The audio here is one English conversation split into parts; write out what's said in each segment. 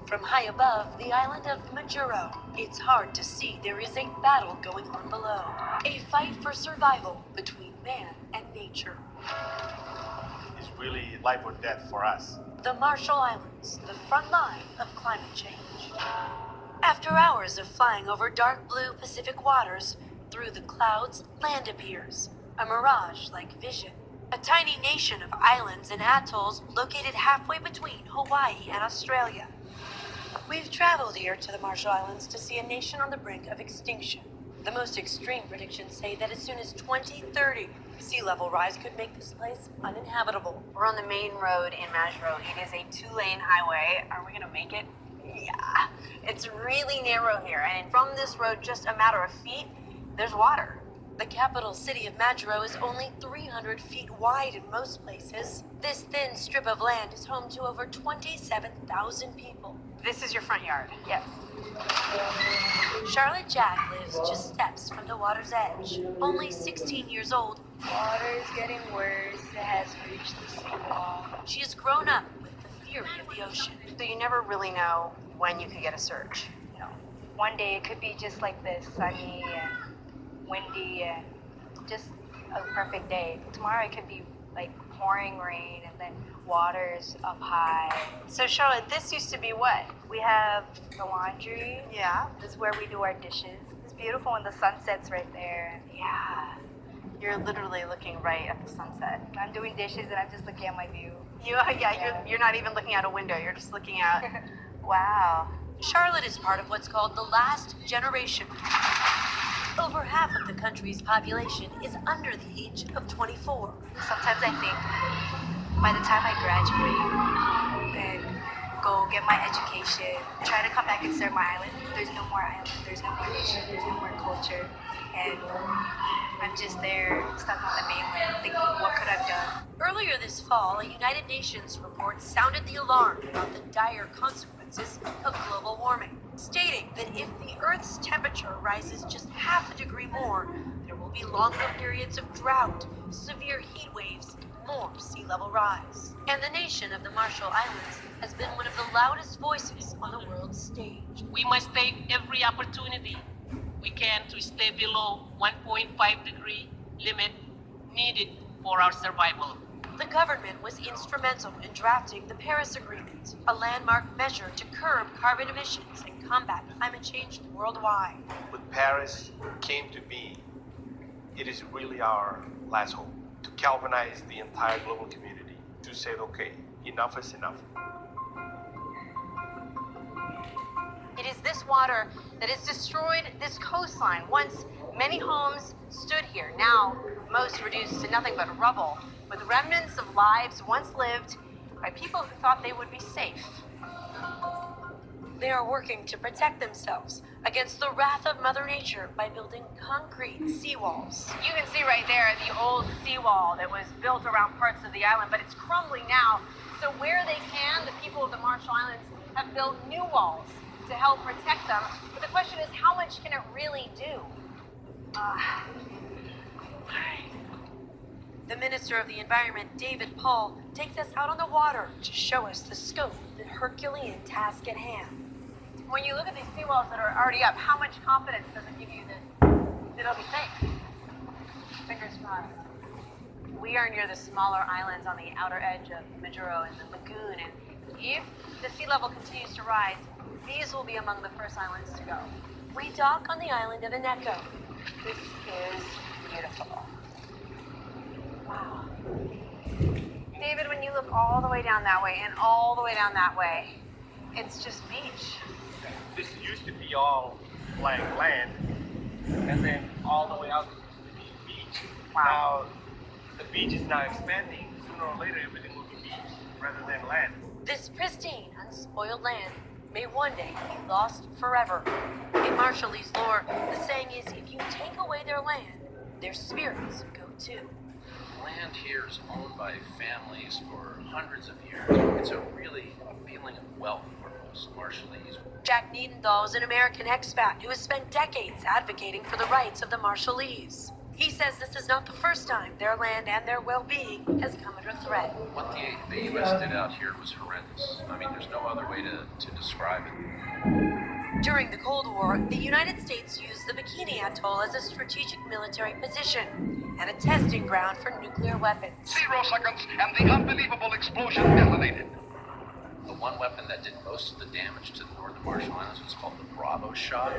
From high above the island of Majuro, it's hard to see there is a battle going on below. A fight for survival between man and nature. It's really life or death for us. The Marshall Islands, the front line of climate change. After hours of flying over dark blue Pacific waters, through the clouds, land appears. A mirage-like vision. A tiny nation of islands and atolls located halfway between Hawaii and Australia. We've traveled here to the Marshall Islands to see a nation on the brink of extinction. The most extreme predictions say that as soon as 2030, sea level rise could make this place uninhabitable. We're on the main road in Majuro. It is a 2-lane highway. Are we gonna make it? Yeah. It's really narrow here, and from this road, just a matter of feet, there's water. The capital city of Majuro is only 300 feet wide in most places. This thin strip of land is home to over 27,000 people. This is your front yard. Yes. Charlotte Jack lives just steps from the water's edge. Only 16 years old, Water is getting worse. It has reached the seawall. she has grown up with the fury of the ocean. So you never really know when you could get a surge. No. One day it could be just like this, sunny and windy and just a perfect day. Tomorrow it could be like pouring rain and then water's up high. So Charlotte, this used to be what? We have the laundry. Yeah. This is where we do our dishes. It's beautiful when the sun sets right there. Yeah. You're literally looking right at the sunset. I'm doing dishes and I'm just looking at my view. You're not even looking out a window. You're just looking out. Wow. Charlotte is part of what's called the last generation. Over half of the country's population is under the age of 24. Sometimes I think by the time I graduate and go get my education, try to come back and serve my island, there's no more island, there's no more nation, there's no more culture. And I'm just there, stuck on the mainland, thinking, what could I have done? Earlier this fall, a United Nations report sounded the alarm about the dire consequences of global warming, stating that if the Earth's temperature rises just half a degree more, there will be longer periods of drought, severe heat waves, more sea level rise. And the nation of the Marshall Islands has been one of the loudest voices on the world's stage. We must take every opportunity we can to stay below 1.5 degree limit needed for our survival. The government was instrumental in drafting the Paris Agreement, a landmark measure to curb carbon emissions and combat climate change worldwide. With Paris came to be, it is really our last hope to galvanize the entire global community to say, okay, enough is enough. It is this water that has destroyed this coastline. Once many homes stood here, now most reduced to nothing but rubble, with remnants of lives once lived by people who thought they would be safe. They are working to protect themselves against the wrath of Mother Nature by building concrete seawalls. You can see right there the old seawall that was built around parts of the island, but it's crumbling now. So where they can, the people of the Marshall Islands have built new walls to help protect them. But the question is, how much can it really do? The Minister of the Environment, David Paul, takes us out on the water to show us the scope of the Herculean task at hand. When you look at these seawalls that are already up, how much confidence does it give you that it'll be safe? Fingers crossed. We are near the smaller islands on the outer edge of Majuro and the lagoon, and if the sea level continues to rise, these will be among the first islands to go. We dock on the island of Ineko. This is beautiful. Wow. David, when you look all the way down that way and all the way down that way, it's just beach. This used to be all blank land, and then all the way out to the beach. Wow. Now, the beach is now expanding. Sooner or later, everything will be beach rather than land. This pristine, unspoiled land may one day be lost forever. In Marshallese lore, the saying is if you take away their land, their spirits go too. Land here is owned by families for hundreds of years. It's a really feeling of wealth for most Marshallese. Jack Niedendahl is an American expat who has spent decades advocating for the rights of the Marshallese. He says this is not the first time their land and their well-being has come under threat. What the U.S. did out here was horrendous. I mean, there's no other way to describe it. During the Cold War, the United States used the Bikini Atoll as a strategic military position and a testing ground for nuclear weapons. 0 seconds, and the unbelievable explosion detonated. The one weapon that did most of the damage to the northern Marshall Islands was called the Bravo shot,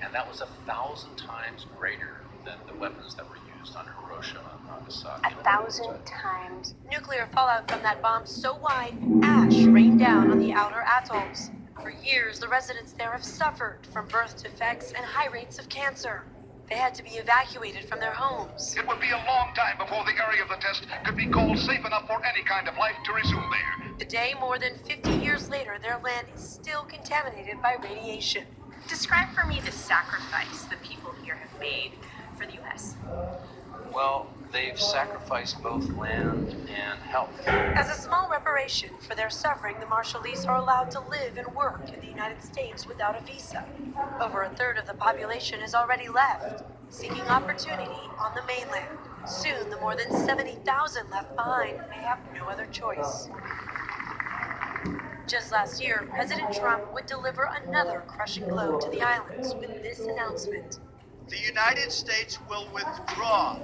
and that was 1,000 times greater than the weapons that were used on Hiroshima and Nagasaki. 1,000 times. Nuclear fallout from that bomb so wide, ash rained down on the outer atolls. For years, the residents there have suffered from birth defects and high rates of cancer. They had to be evacuated from their homes. It would be a long time before the area of the test could be called safe enough for any kind of life to resume there. Today, more than 50 years later, their land is still contaminated by radiation. Describe for me the sacrifice the people here have made for the U.S. Well, they've sacrificed both land and health. As a small reparation for their suffering, the Marshallese are allowed to live and work in the United States without a visa. Over a third of the population has already left, seeking opportunity on the mainland. Soon, the more than 70,000 left behind may have no other choice. Just last year, President Trump would deliver another crushing blow to the islands with this announcement. The United States will withdraw